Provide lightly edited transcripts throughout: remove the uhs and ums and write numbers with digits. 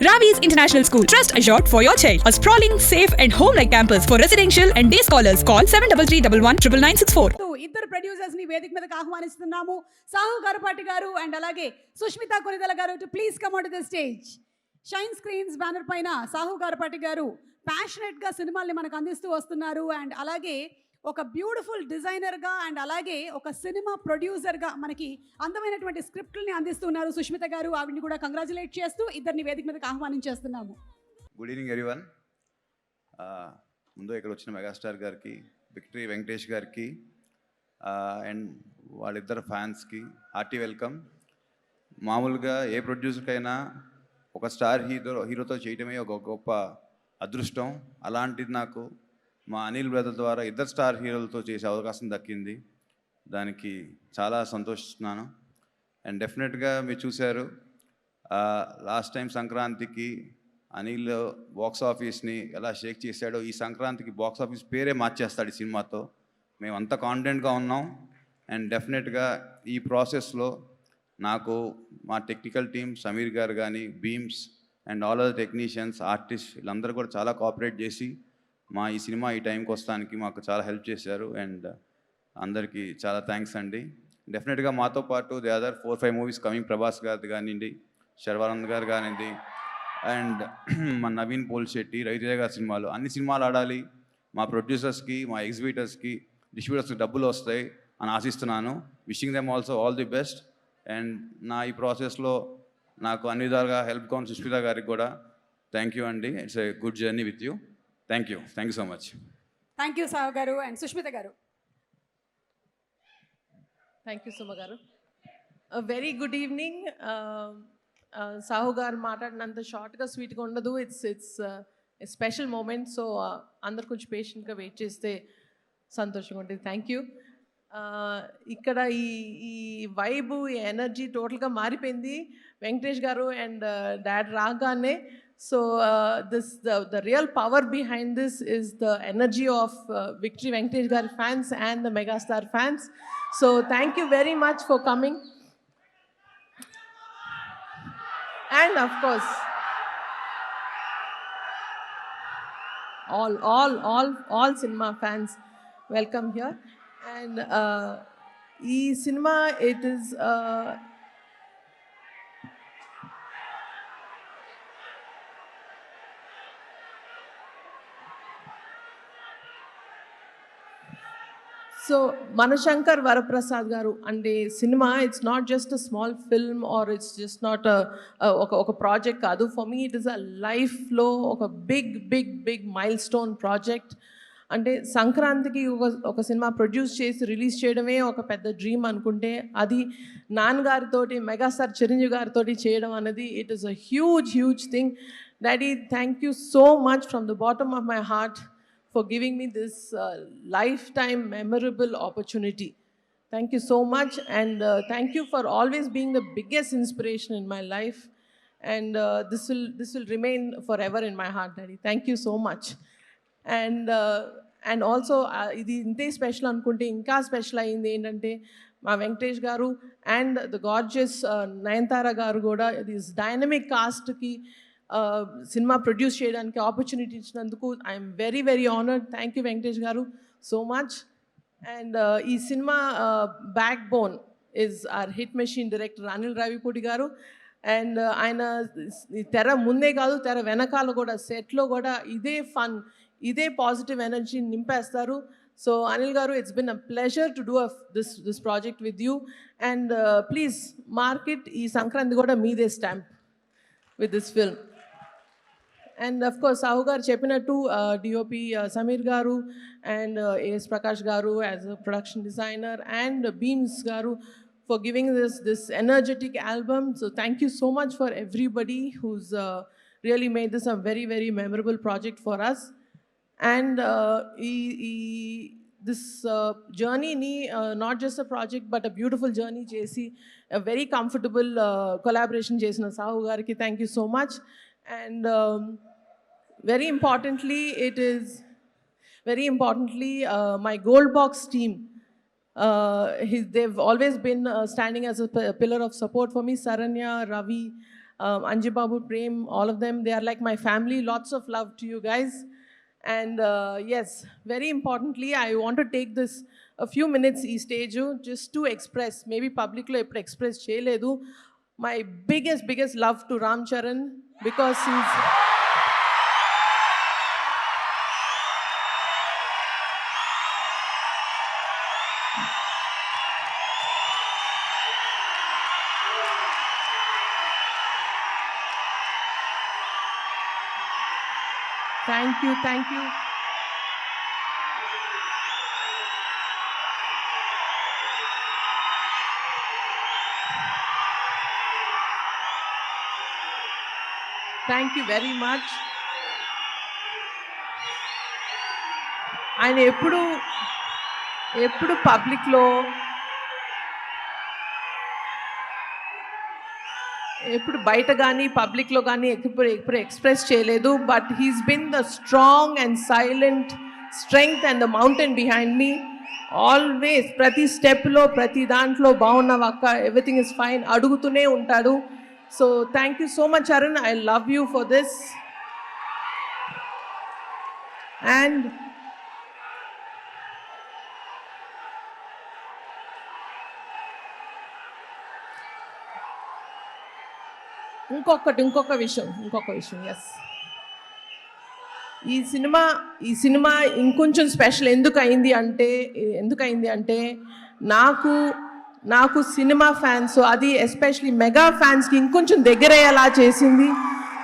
Ravi's International School. Trust assured for your child. A sprawling, safe and home-like campus for residential and day scholars. Call 7331 ఇద్దరు producers ని వేదిక మీదకి ఆహ్వానిస్తున్నాము. సాహు గారపాటి గారు and అలాగే సుష్మిత కొనిదల గారు to please come on to the stage. Shine screens banner పైన సాహు గారపాటి గారు ప్యాషనెట్ గా సినిమాల్ని మనకు అందిస్తూ వస్తున్నారు. అండ్ అలాగే ఒక బ్యూటిఫుల్ డిజైనర్గా అండ్ అలాగే ఒక సినిమా ప్రొడ్యూసర్గా మనకి అందమైనటువంటి స్క్రిప్ట్ని అందిస్తున్నారు సుష్మిత గారు. ఆవిడని కూడా కంగ్రాచులేట్ చేస్తూ ఇద్దరిని వేదిక మీదకి ఆహ్వానించేస్తున్నాము. Good evening everyone. ముందు ఇక్కడ వచ్చిన మెగాస్టార్ గారికి, విక్టరీ వెంకటేష్ గారికి అండ్ వాళ్ళిద్దరు ఫ్యాన్స్కి హార్టీ వెల్కమ్. మామూలుగా ఏ ప్రొడ్యూసర్కైనా ఒక స్టార్ హీరోతో చేయటమే ఒక గొప్ప అదృష్టం. అలాంటిది నాకు మా అనిల్ బ్రదర్ ద్వారా ఇద్దరు స్టార్ హీరోలతో చేసే అవకాశం దక్కింది. దానికి చాలా సంతోషిస్తున్నాను. అండ్ డెఫినెట్గా మీరు చూశారు లాస్ట్ టైం సంక్రాంతికి అనిల్ బాక్స్ ఆఫీస్ని ఎలా షేక్ చేశాడో, ఈ సంక్రాంతికి బాక్స్ ఆఫీస్ పేరే మార్చేస్తాడు ఈ సినిమాతో. మేము అంత కాన్ఫిడెంట్గా ఉన్నాం. అండ్ డెఫినెట్గా ఈ ప్రాసెస్లో నాకు మా టెక్నికల్ టీమ్ సమీర్ గారు కానీ, Bheems and all other technicians, artist వీళ్ళందరూ కూడా చాలా కోఆపరేట్ చేసి మా ఈ సినిమా ఈ టైంకి వస్తానికి మాకు చాలా హెల్ప్ చేశారు. అండ్ అందరికీ చాలా థ్యాంక్స్ అండి. డెఫినెట్గా మాతో పాటు the other 4-5 movies coming, Prabhas గారిది కానివ్వండి, శర్వానంద్ గారు కానివ్వండి, అండ్ మా నవీన్ పోల్శెట్టి, రవితేజ గారి సినిమాలు, అన్ని సినిమాలు ఆడాలి. మా ప్రొడ్యూసర్స్కి, మా ఎగ్జిబిటర్స్కి, డిస్ట్రిబ్యూటర్స్కి డబ్బులు వస్తాయి అని ఆశిస్తున్నాను. Wishing them also all the best. And నా ఈ ప్రాసెస్లో నాకు అన్ని విధాలుగా హెల్ప్ కావాలి సుష్మిత గారికి కూడా థ్యాంక్ యూ అండి. It's a good journey with you. Thank you so much. Thank you Sahu గారు అండ్ సుష్మిత గారు. థ్యాంక్ యూ సుమ గారు. Very good evening. సాహు గారు మాట్లాడినంత షార్ట్గా స్వీట్గా ఉండదు. It's special moment. సో అందరు కొంచెం పేషెంట్గా వెయిట్ చేస్తే సంతోషంగా ఉంటుంది. Thank you. ఇక్కడ ఈ వైబు, ఈ ఎనర్జీ టోటల్గా మారిపోయింది వెంకటేష్ గారు అండ్ డాడ్ రాగానే. So the real power behind this is the energy of Victory Venkatesh Garu fans and the Megastar fans. So thank you very much for coming. And of course, all cinema fans, welcome here. And cinema, it is so Manashankar Varaprasad గారు అంటే cinema it's not just a small film or it's just not ఒక project కాదు. For me it is a లైఫ్లో ఒక big mile stone project. అంటే సంక్రాంతికి ఒక cinema produce చేసి రిలీజ్ చేయడమే ఒక పెద్ద డ్రీమ్ అనుకుంటే, అది నాన్నగారితోటి, మెగాస్టార్ చిరంజీవి గారితో చేయడం అనేది it is a huge thing. Daddy, thank you so much from the bottom of my heart for giving me this lifetime memorable opportunity. Thank you so much, and thank you for always being the biggest inspiration in my life, and this will remain forever in my heart, Daddy. Thank you so much. And also ఇది ఇంతే special అనుకుంటే ఇంకా special అయింది ఏంటంటే మా వెంకటేష్ గారు and the gorgeous Nayanthara garu కూడా this dynamic కాస్ట్కి సినిమా ప్రొడ్యూస్ చేయడానికి ఆపర్చునిటీ ఇచ్చినందుకు I'm very honoured. Thank you Venkatesh garu so much. And ఈ cinema backbone is our hit machine director Anil Ravipudi garu. And ఆయన తెర ముందే కాదు, తెర వెనకాల కూడా, సెట్లో కూడా ఇదే ఫన్, ఇదే పాజిటివ్ ఎనర్జీ నింపేస్తారు. సో అనిల్ గారు, it's been a pleasure to do this project with you. And please market ఈ సంక్రాంతి కూడా మీదే stamp with this film. And of course, Sahu garu cheppinattu DOP Samir garu and AS Prakash garu as a production designer, and Beams garu for giving this energetic album. So thank you so much for everybody who's really made this a very memorable project for us. And this journey ni not just a project but a beautiful journey chesi, a very comfortable collaboration chesina Sahu gariki thank you so much. And very importantly, my Gold Box team, they've always been standing as a pillar of support for me. Saranya, Ravi, Anji Babu, Prem, all of them, they are like my family. Lots of love to you guys. And yes, very importantly, I want to take this a few minutes ఈ stage just to express, maybe publicly ఎప్పుడు express చేయలేదు, my biggest love to Ram Charan, because he's thank you. Thank you very much. ఆయన ఎప్పుడు పబ్లిక్లో ఎప్పుడు బయట కానీ పబ్లిక్లో కానీ ఎప్పుడు ఎక్స్ప్రెస్ చేయలేదు, but he's been the strong and silent strength and the mountain behind me always. ప్రతి స్టెప్లో ప్రతి దాంట్లో బాగున్నావు అక్క, ఎవ్రీథింగ్ ఇస్ ఫైన్ అడుగుతూనే ఉంటాడు. So thank you so much Arun, I love you for this. And ఇంకొక విషయం ఎస్, ఈ సినిమా ఇంకొంచెం స్పెషల్ ఎందుకు అయింది అంటే నాకు సినిమా ఫ్యాన్స్, అది ఎస్పెషలీ మెగా ఫ్యాన్స్కి ఇంకొంచెం దగ్గరయ్యేలా చేసింది.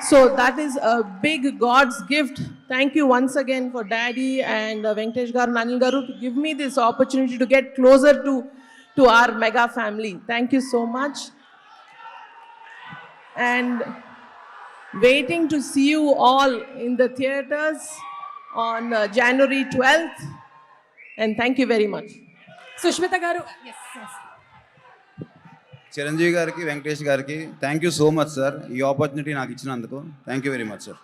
So that is a big god's gift. Thank you once again for daddy and Venkatesh garu, Anil garu, to give me this opportunity to get closer to our mega family. Thank you so much. And waiting to see you all in the theaters on January 12th. And thank you very much. Sushmita garu. Yes. Chiranjeevi గారికి, వెంకటేష్ గారికి thank you so much sir, ఈ opportunity నాకు ఇచ్చినందుకు thank you very much sir.